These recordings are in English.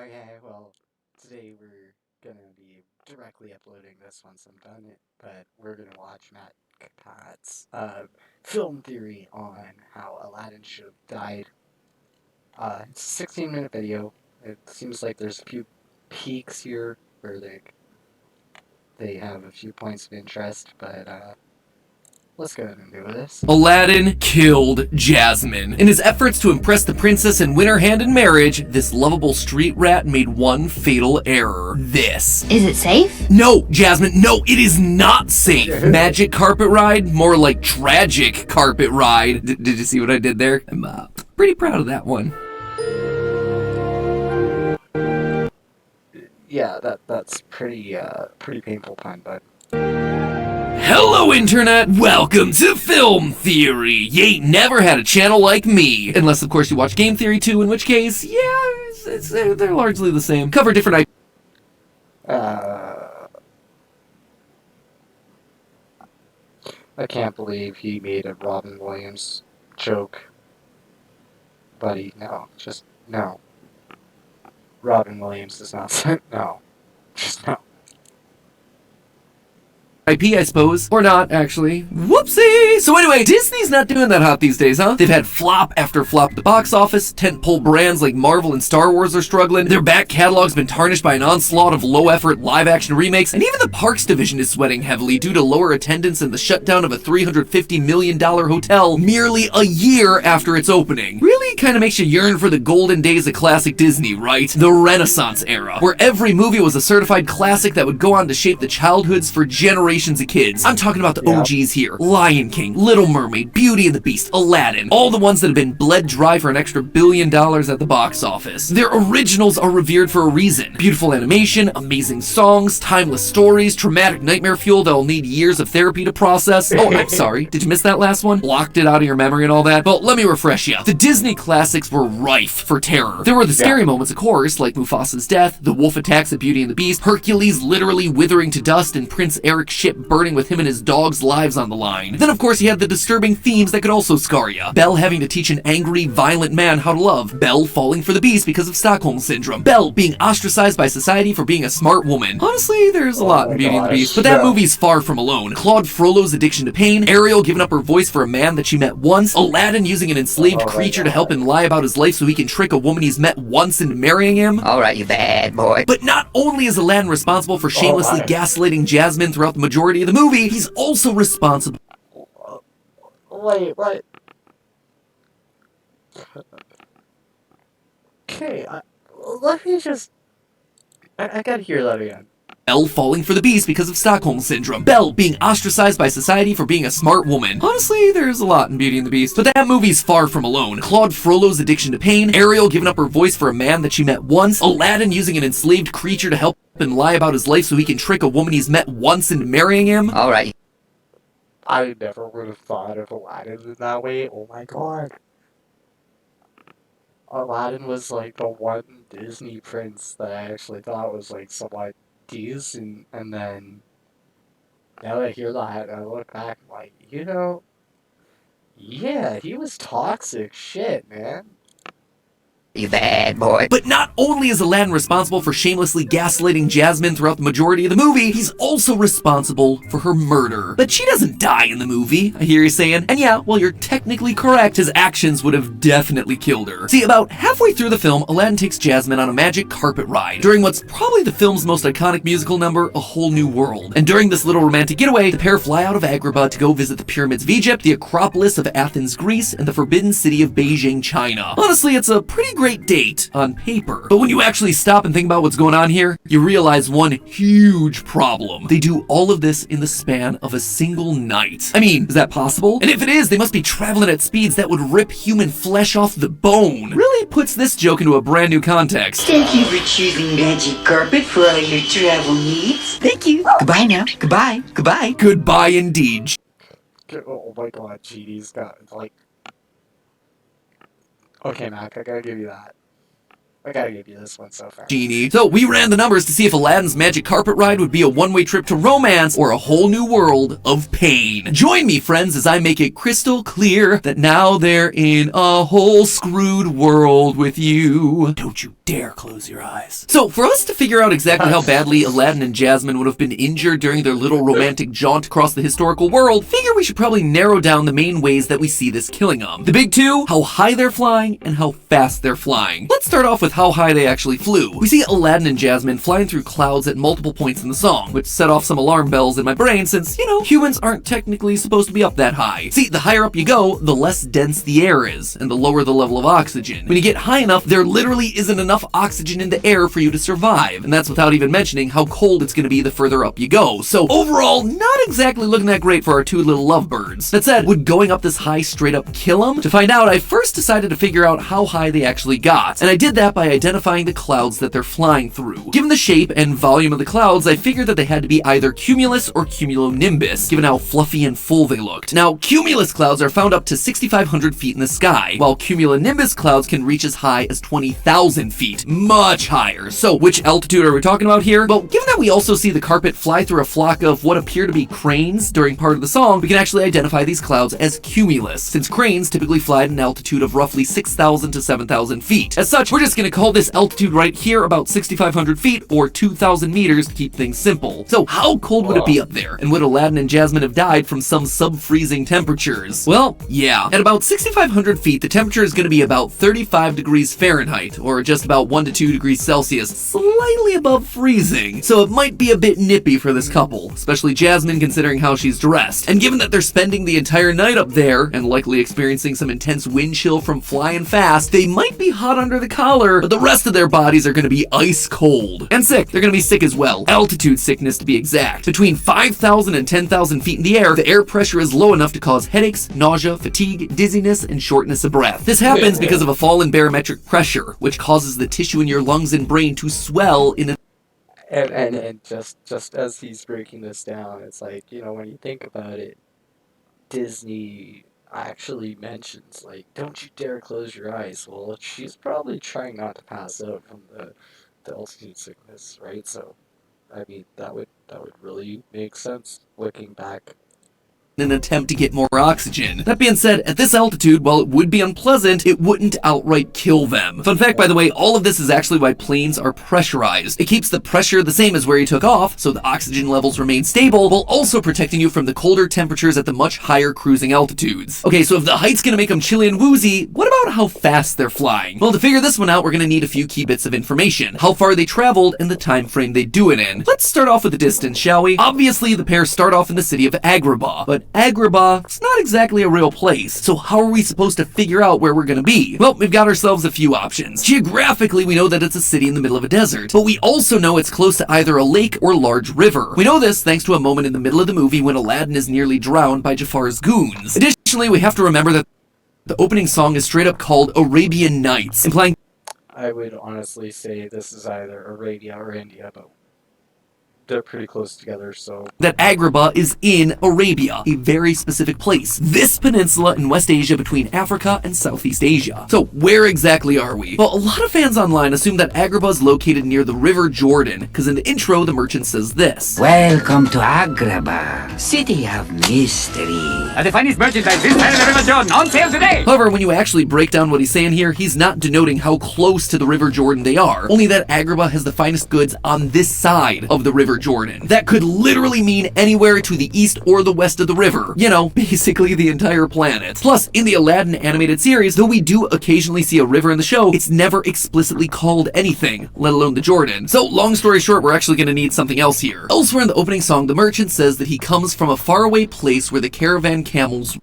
Okay, well, today we're gonna be directly uploading this once I'm done it, but we're gonna watch Matt Cott's film theory on how Aladdin should have died. It's a 16-minute video. It seems like there's a few peaks here where they have a few points of interest, but let's go ahead and do this. Aladdin killed Jasmine. In his efforts to impress the princess and win her hand in marriage, this lovable street rat made one fatal error. This. Is it safe? No, Jasmine, no, it is not safe. Magic carpet ride? More like tragic carpet ride. Did you see what I did there? I'm pretty proud of that one. Yeah, that's pretty painful pun, but Hello, Internet! Welcome to Film Theory! You ain't never had a channel like me. Unless, of course, you watch Game Theory too, in which case, yeah, they're largely the same. Cover different I can't believe he made a Robin Williams joke. Buddy, no. Just, no. Robin Williams does not say, no. Just no. IP, I suppose. Or not, actually. Whoopsie! So anyway, Disney's not doing that hot these days, huh? They've had flop after flop at the box office, tentpole brands like Marvel and Star Wars are struggling, their back catalog's been tarnished by an onslaught of low-effort live-action remakes, and even the parks division is sweating heavily due to lower attendance and the shutdown of a $350 million hotel merely a year after its opening. Really kinda makes you yearn for the golden days of classic Disney, right? The Renaissance era, where every movie was a certified classic that would go on to shape the childhoods for generations of kids. I'm talking about the OGs here. Lion King, Little Mermaid, Beauty and the Beast, Aladdin. All the ones that have been bled dry for an extra $1 billion at the box office. Their originals are revered for a reason. Beautiful animation, amazing songs, timeless stories, traumatic nightmare fuel that'll need years of therapy to process. Oh, I'm sorry. Did you miss that last one? Blocked it out of your memory and all that? Well, let me refresh you. The Disney classics were rife for terror. There were the scary moments, of course, like Mufasa's death, the wolf attacks at Beauty and the Beast, Hercules literally withering to dust, and Prince Eric's ship burning with him and his dog's lives on the line. Then of course you had the disturbing themes that could also scar ya. Belle having to teach an angry, violent man how to love. Belle falling for the Beast because of Stockholm Syndrome. Belle being ostracized by society for being a smart woman. Honestly, there's a lot in Beauty and the Beast, but that movie's far from alone. Claude Frollo's addiction to pain, Ariel giving up her voice for a man that she met once, Aladdin using an enslaved creature to help him lie about his life so he can trick a woman he's met once into marrying him. Alright, you bad boy. But not only is Aladdin responsible for shamelessly gaslighting Jasmine throughout the majority of the movie, he's also responsible. Wait, what? Okay, let me just... I gotta hear that again. Belle falling for the Beast because of Stockholm Syndrome. Belle being ostracized by society for being a smart woman. Honestly, there's a lot in Beauty and the Beast, but that movie's far from alone. Claude Frollo's addiction to pain, Ariel giving up her voice for a man that she met once, Aladdin using an enslaved creature to help him lie about his life so he can trick a woman he's met once into marrying him. Alright. I never would have thought of Aladdin in that way. Oh my god. Aladdin was like the one Disney prince that I actually thought was like somewhat decent, and then now that I hear that, I look back and like, yeah, he was toxic shit, man. You bad boy. But not only is Aladdin responsible for shamelessly gaslighting Jasmine throughout the majority of the movie, he's also responsible for her murder. But she doesn't die in the movie, I hear you saying. And yeah, well, you're technically correct, his actions would have definitely killed her. See, about halfway through the film, Aladdin takes Jasmine on a magic carpet ride, during what's probably the film's most iconic musical number, A Whole New World. And during this little romantic getaway, the pair fly out of Agrabah to go visit the pyramids of Egypt, the Acropolis of Athens, Greece, and the Forbidden City of Beijing, China. Honestly, it's a pretty great date on paper. But when you actually stop and think about what's going on here, you realize one huge problem. They do all of this in the span of a single night. I mean, is that possible? And if it is, they must be traveling at speeds that would rip human flesh off the bone. Really puts this joke into a brand new context. Thank you for choosing Magic Carpet for all your travel needs. Thank you. Goodbye now. Goodbye. Goodbye. Goodbye indeed. Oh my god, GD's got, like... Okay, Mac, I gotta give you that. I gotta give you this one so far. Genie. So we ran the numbers to see if Aladdin's magic carpet ride would be a one-way trip to romance or a whole new world of pain. Join me, friends, as I make it crystal clear that now they're in a whole screwed world with you. Don't you dare close your eyes. So for us to figure out exactly how badly Aladdin and Jasmine would have been injured during their little romantic jaunt across the historical world, figure we should probably narrow down the main ways that we see this killing them. The big two, how high they're flying and how fast they're flying. Let's start off with how high they actually flew. We see Aladdin and Jasmine flying through clouds at multiple points in the song, which set off some alarm bells in my brain since, humans aren't technically supposed to be up that high. See, the higher up you go, the less dense the air is, and the lower the level of oxygen. When you get high enough, there literally isn't enough oxygen in the air for you to survive, and that's without even mentioning how cold it's going to be the further up you go. So overall, not exactly looking that great for our two little lovebirds. That said, would going up this high straight up kill them? To find out, I first decided to figure out how high they actually got, and I did that by identifying the clouds that they're flying through. Given the shape and volume of the clouds, I figured that they had to be either cumulus or cumulonimbus, given how fluffy and full they looked. Now, cumulus clouds are found up to 6,500 feet in the sky, while cumulonimbus clouds can reach as high as 20,000 feet. Much higher. So, which altitude are we talking about here? Well, given that we also see the carpet fly through a flock of what appear to be cranes during part of the song, we can actually identify these clouds as cumulus, since cranes typically fly at an altitude of roughly 6,000 to 7,000 feet. As such, we're just going to call this altitude right here about 6,500 feet or 2,000 meters to keep things simple. So how cold would it be up there? And would Aladdin and Jasmine have died from some sub-freezing temperatures? Well, yeah. At about 6,500 feet, the temperature is going to be about 35 degrees Fahrenheit, or just about 1 to 2 degrees Celsius, slightly above freezing. So it might be a bit nippy for this couple, especially Jasmine considering how she's dressed. And given that they're spending the entire night up there, and likely experiencing some intense wind chill from flying fast, they might be hot under the collar, but the rest of their bodies are going to be ice cold. And sick. They're going to be sick as well. Altitude sickness to be exact. Between 5,000 and 10,000 feet in the air, the air pressure is low enough to cause headaches, nausea, fatigue, dizziness, and shortness of breath. This happens because of a fall in barometric pressure, which causes the tissue in your lungs and brain to swell in a And just as he's breaking this down, it's like, when you think about it, Disney actually mentions, like, don't you dare close your eyes. Well, she's probably trying not to pass out from the altitude sickness, right? So, I mean, that would really make sense looking back. in an attempt to get more oxygen. That being said, at this altitude, while it would be unpleasant, it wouldn't outright kill them. Fun fact, by the way, all of this is actually why planes are pressurized. It keeps the pressure the same as where you took off, so the oxygen levels remain stable, while also protecting you from the colder temperatures at the much higher cruising altitudes. Okay, so if the height's gonna make them chilly and woozy, what about how fast they're flying? Well, to figure this one out, we're gonna need a few key bits of information. How far they traveled and the time frame they do it in. Let's start off with the distance, shall we? Obviously, the pair start off in the city of Agrabah, but Agrabah is not exactly a real place, so how are we supposed to figure out where we're gonna be? Well, we've got ourselves a few options. Geographically, we know that it's a city in the middle of a desert, but we also know it's close to either a lake or large river. We know this thanks to a moment in the middle of the movie when Aladdin is nearly drowned by Jafar's goons. Additionally, we have to remember that the opening song is straight up called Arabian Nights, implying I would honestly say this is either Arabia or India, but they're pretty close together, so... that Agrabah is in Arabia, a very specific place. This peninsula in West Asia between Africa and Southeast Asia. So where exactly are we? Well, a lot of fans online assume that Agrabah is located near the River Jordan, because in the intro, the merchant says this. Welcome to Agrabah, city of mystery. The finest merchandise this side of the River Jordan, on sale today! However, when you actually break down what he's saying here, he's not denoting how close to the River Jordan they are, only that Agrabah has the finest goods on this side of the River Jordan. That could literally mean anywhere to the east or the west of the river. You know, basically the entire planet. Plus, in the Aladdin animated series, though we do occasionally see a river in the show, it's never explicitly called anything, let alone the Jordan. So, long story short, we're actually gonna need something else here. Elsewhere in the opening song, the merchant says that he comes from a faraway place where the caravan camels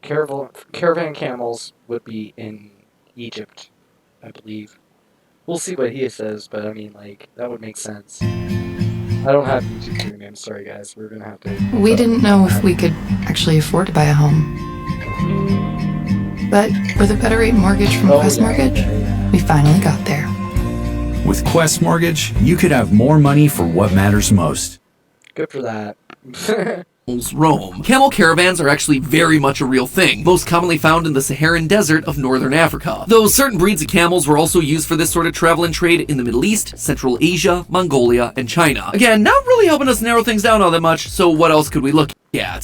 Caravan camels would be in Egypt, I believe. We'll see what he says, but I mean, like, that would make sense. I don't have YouTube Premium, sorry guys, we're gonna have to... We didn't know if we could actually afford to buy a home. But with a better rate mortgage from Quest Mortgage, we finally got there. With Quest Mortgage, you could have more money for what matters most. Good for that. roam. Camel caravans are actually very much a real thing, most commonly found in the Saharan desert of northern Africa. Though certain breeds of camels were also used for this sort of travel and trade in the Middle East, Central Asia, Mongolia, and China. Again, not really helping us narrow things down all that much, so what else could we look at?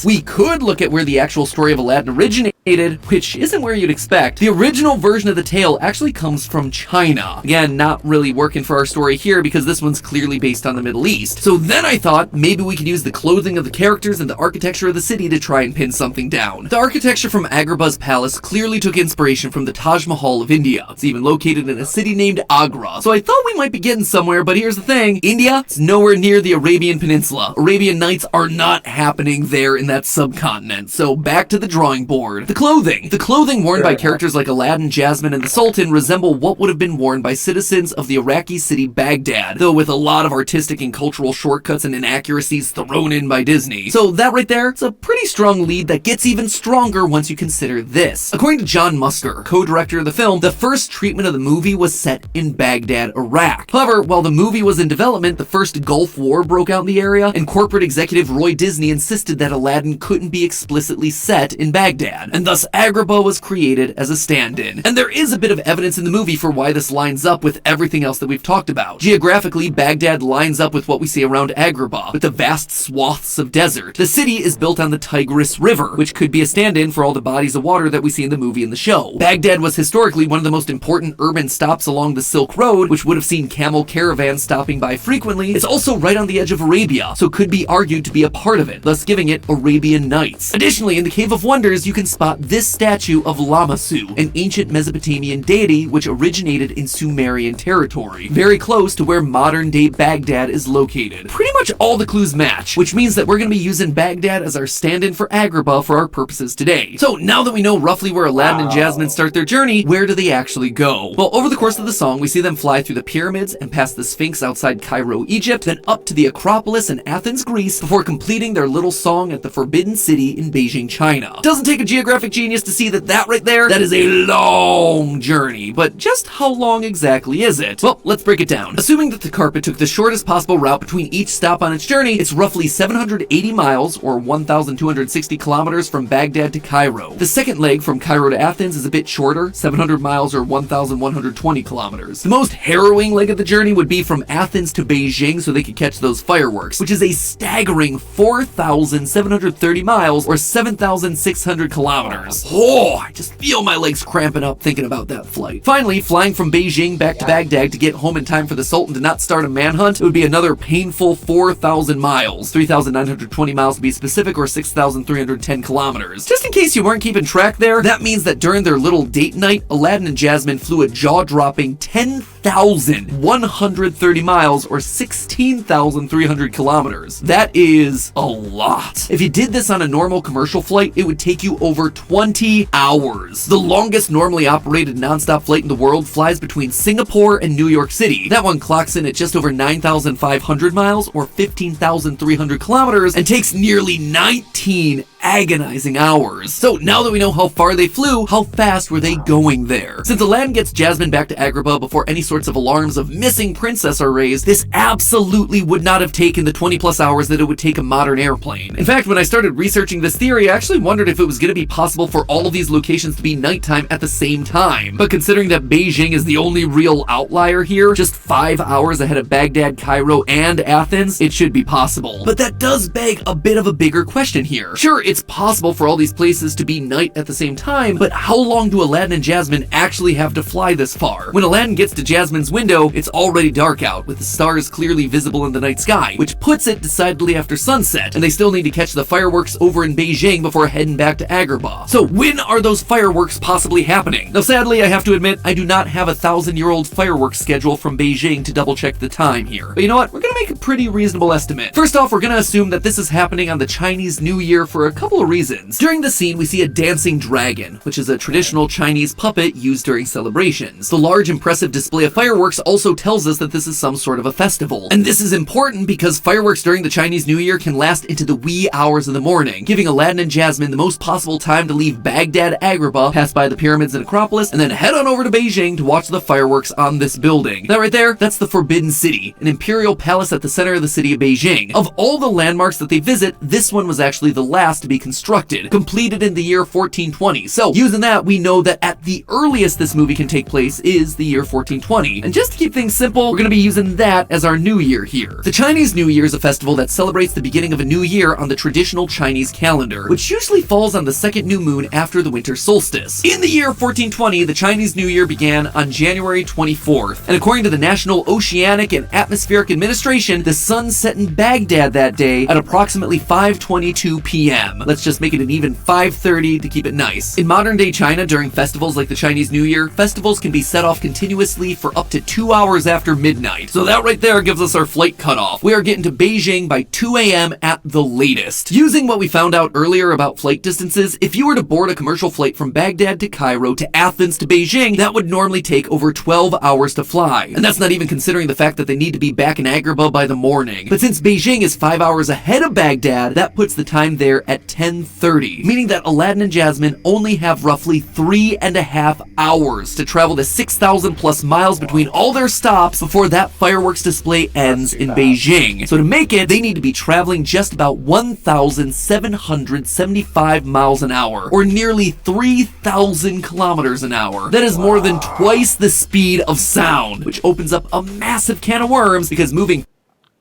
We could look at where the actual story of Aladdin originated, which isn't where you'd expect. The original version of the tale actually comes from China. Again, not really working for our story here because this one's clearly based on the Middle East. So then I thought maybe we could use the clothing of the characters and the architecture of the city to try and pin something down. The architecture from Agrabah's palace clearly took inspiration from the Taj Mahal of India. It's even located in a city named Agra. So I thought we might be getting somewhere, but here's the thing. India is nowhere near the Arabian Peninsula. Arabian Nights are not happening there in that subcontinent. So back to the drawing board. The clothing worn by characters like Aladdin, Jasmine, and the Sultan resemble what would have been worn by citizens of the Iraqi city Baghdad, though with a lot of artistic and cultural shortcuts and inaccuracies thrown in by Disney. So that right there is a pretty strong lead that gets even stronger once you consider this. According to John Musker, co-director of the film, the first treatment of the movie was set in Baghdad, Iraq. However, while the movie was in development, the first Gulf War broke out in the area, and corporate executive Roy Disney insisted that Aladdin couldn't be explicitly set in Baghdad, and thus Agrabah was created as a stand-in. And there is a bit of evidence in the movie for why this lines up with everything else that we've talked about. Geographically, Baghdad lines up with what we see around Agrabah, with the vast swaths of desert. The city is built on the Tigris River, which could be a stand-in for all the bodies of water that we see in the movie and the show. Baghdad was historically one of the most important urban stops along the Silk Road, which would have seen camel caravans stopping by frequently. It's also right on the edge of Arabia, so could be argued to be a part of it, thus giving it Arabian Nights. Additionally, in the Cave of Wonders, you can spot this statue of Lamassu, an ancient Mesopotamian deity which originated in Sumerian territory, very close to where modern-day Baghdad is located. Pretty much all the clues match, which means that we're going to be using Baghdad as our stand-in for Agrabah for our purposes today. So now that we know roughly where Aladdin and Jasmine start their journey, where do they actually go? Well, over the course of the song, we see them fly through the pyramids and past the Sphinx outside Cairo, Egypt, then up to the Acropolis in Athens, Greece, before completing their little song at the Forbidden City in Beijing, China. Doesn't take a geographic genius to see that right there, that is a long journey, but just how long exactly is it? Well, let's break it down. Assuming that the carpet took the shortest possible route between each stop on its journey, it's roughly 780 miles or 1,260 kilometers from Baghdad to Cairo. The second leg from Cairo to Athens is a bit shorter, 700 miles or 1,120 kilometers. The most harrowing leg of the journey would be from Athens to Beijing so they could catch those fireworks, which is a staggering 4,730 miles or 7,600 kilometers. Oh, I just feel my legs cramping up thinking about that flight. Finally, flying from Beijing back to Baghdad to get home in time for the Sultan to not start a manhunt, it would be another painful 4,000 miles, 3,920 miles to be specific, or 6,310 kilometers. Just in case you weren't keeping track there, that means that during their little date night, Aladdin and Jasmine flew a jaw-dropping 10,130 miles or 16,300 kilometers. That is a lot. If you did this on a normal commercial flight, it would take you over 20 hours. The longest normally operated nonstop flight in the world flies between Singapore and New York City. That one clocks in at just over 9,500 miles or 15,300 kilometers and takes nearly 19 agonizing hours. So now that we know how far they flew, how fast were they going there? Since Aladdin gets Jasmine back to Agrabah before any sorts of alarms of missing princess are raised, this absolutely would not have taken the 20 plus hours that it would take a modern airplane. In fact, when I started researching this theory, I actually wondered if it was going to be possible for all of these locations to be nighttime at the same time. But considering that Beijing is the only real outlier here, just 5 hours ahead of Baghdad, Cairo, and Athens, it should be possible. But that does beg a bit of a bigger question here. Sure, it's possible for all these places to be night at the same time, but how long do Aladdin and Jasmine actually have to fly this far? When Aladdin gets to Jasmine's window, it's already dark out, with the stars clearly visible in the night sky, which puts it decidedly after sunset, and they still need to catch the fireworks over in Beijing before heading back to Agrabah. So when are those fireworks possibly happening? Now sadly, I have to admit, I do not have a 1,000-year-old fireworks schedule from Beijing to double check the time here. But you know what? We're gonna make a pretty reasonable estimate. First off, we're gonna assume that this is happening on the Chinese New Year for a Couple of reasons. During the scene, we see a dancing dragon, which is a traditional Chinese puppet used during celebrations. The large, impressive display of fireworks also tells us that this is some sort of a festival. And this is important because fireworks during the Chinese New Year can last into the wee hours of the morning, giving Aladdin and Jasmine the most possible time to leave Baghdad Agrabah, pass by the pyramids and Acropolis, and then head on over to Beijing to watch the fireworks on this building. That right there, that's the Forbidden City, an imperial palace at the center of the city of Beijing. Of all the landmarks that they visit, this one was actually the last to be constructed, completed in the year 1420. So, using that, we know that at the earliest this movie can take place is the year 1420. And just to keep things simple, we're going to be using that as our new year here. The Chinese New Year is a festival that celebrates the beginning of a new year on the traditional Chinese calendar, which usually falls on the second new moon after the winter solstice. In the year 1420, the Chinese New Year began on January 24th, and according to the National Oceanic and Atmospheric Administration, the sun set in Baghdad that day at approximately 5:22 p.m. Let's just make it an even 5:30 to keep it nice. In modern day China, during festivals like the Chinese New Year, festivals can be set off continuously for up to 2 hours after midnight. So that right there gives us our flight cutoff. We are getting to Beijing by 2 a.m. at the latest. Using what we found out earlier about flight distances, if you were to board a commercial flight from Baghdad to Cairo to Athens to Beijing, that would normally take over 12 hours to fly. And that's not even considering the fact that they need to be back in Agrabah by the morning. But since Beijing is 5 hours ahead of Baghdad, that puts the time there at 10:30, meaning that Aladdin and Jasmine only have roughly 3.5 hours to travel the 6,000 plus miles between all their stops before that fireworks display ends in Beijing. So to make it, they need to be traveling just about 1,775 miles an hour, or nearly 3,000 kilometers an hour. That is more than twice the speed of sound, which opens up a massive can of worms because moving.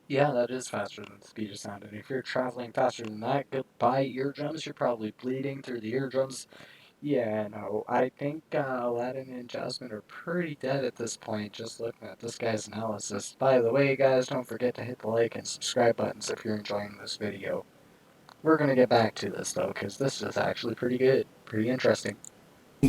Yeah, that is faster than the speed of sound. And if you're traveling faster than that, goodbye eardrums. You're probably bleeding through the eardrums. Yeah, no, I think Aladdin and Jasmine are pretty dead at this point, just looking at this guy's analysis. By the way, guys, don't forget to hit the like and subscribe buttons if you're enjoying this video. We're going to get back to this, though, because this is actually pretty good. Pretty interesting.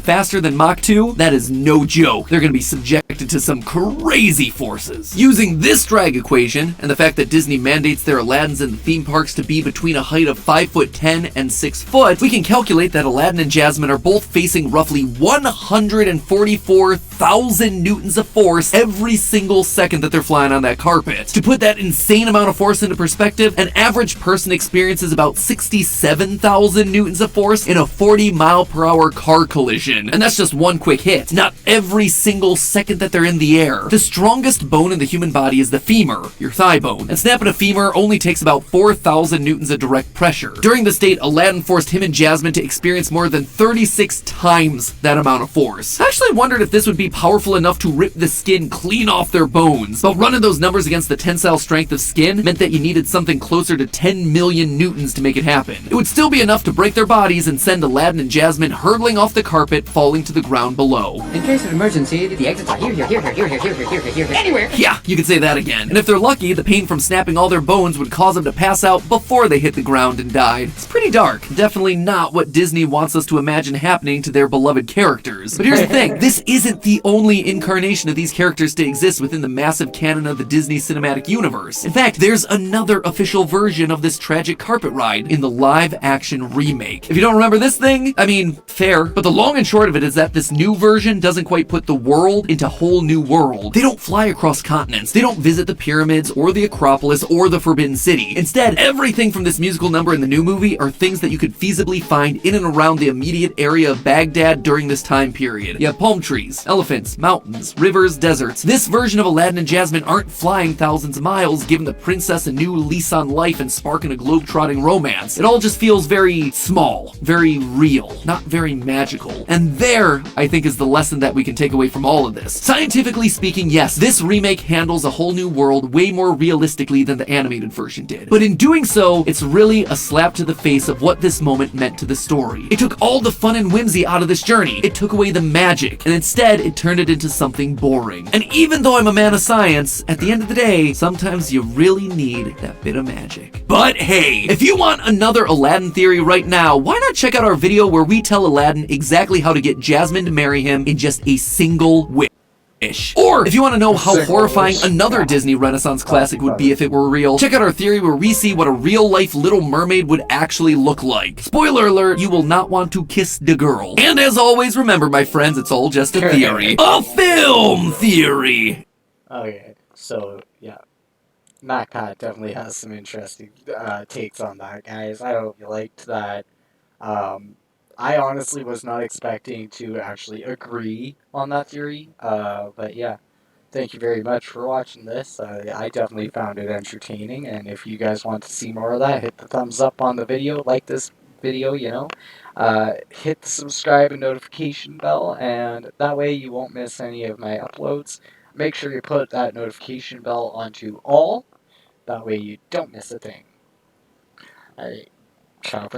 Faster than Mach 2, that is no joke. They're going to be subjected to some crazy forces. Using this drag equation, and the fact that Disney mandates their Aladdins in the theme parks to be between a height of 5'10" and 6 foot, we can calculate that Aladdin and Jasmine are both facing roughly 144,000 newtons of force every single second that they're flying on that carpet. To put that insane amount of force into perspective, an average person experiences about 67,000 newtons of force in a 40-mile-per-hour car collision. And that's just one quick hit, not every single second that they're in the air. The strongest bone in the human body is the femur, your thigh bone, and snapping a femur only takes about 4,000 newtons of direct pressure. During this date, Aladdin forced him and Jasmine to experience more than 36 times that amount of force. I actually wondered if this would be powerful enough to rip the skin clean off their bones, but running those numbers against the tensile strength of skin meant that you needed something closer to 10 million newtons to make it happen. It would still be enough to break their bodies and send Aladdin and Jasmine hurtling off the carpet, falling to the ground below. In case of emergency, the exits are here, anywhere. Yeah, you could say that again. And if they're lucky, the pain from snapping all their bones would cause them to pass out before they hit the ground and died. It's pretty dark. Definitely not what Disney wants us to imagine happening to their beloved characters. But here's the thing, this isn't the only incarnation of these characters to exist within the massive canon of the Disney Cinematic Universe. In fact, there's another official version of this tragic carpet ride in the live-action remake. If you don't remember this thing, I mean, fair, but the long and short of it is that this new version doesn't quite put the world into a whole new world. They don't fly across continents, they don't visit the pyramids or the Acropolis or the Forbidden City. Instead, everything from this musical number in the new movie are things that you could feasibly find in and around the immediate area of Baghdad during this time period. You have palm trees, elephants, mountains, rivers, deserts. This version of Aladdin and Jasmine aren't flying thousands of miles, giving the princess a new lease on life and sparking a globe-trotting romance. It all just feels very small, very real, not very magical. And there, I think, is the lesson that we can take away from all of this. Scientifically speaking, yes, this remake handles a whole new world way more realistically than the animated version did. But in doing so, it's really a slap to the face of what this moment meant to the story. It took all the fun and whimsy out of this journey. It took away the magic, and instead, it turned it into something boring. And even though I'm a man of science, at the end of the day, sometimes you really need that bit of magic. But hey, if you want another Aladdin theory right now, why not check out our video where we tell Aladdin exactly how to get Jasmine to marry him in just a single whip. ish. Or if you want to know how horrifying another Disney Renaissance classic would be if it were real, check out our theory where we see what a real-life Little Mermaid would actually look like. Spoiler alert, you will not want to kiss the girl. And as always, remember, my friends, it's all just a theory. A film theory! Okay, so, yeah. Matt Pat definitely has some interesting takes on that, guys. I hope you liked that. I honestly was not expecting to actually agree on that theory, but yeah. Thank you very much for watching this. I definitely found it entertaining, and if you guys want to see more of that, hit the thumbs up on the video, like this video, you know. Hit the subscribe and notification bell, and that way you won't miss any of my uploads. Make sure you put that notification bell onto all, that way you don't miss a thing. Alright, ciao for now.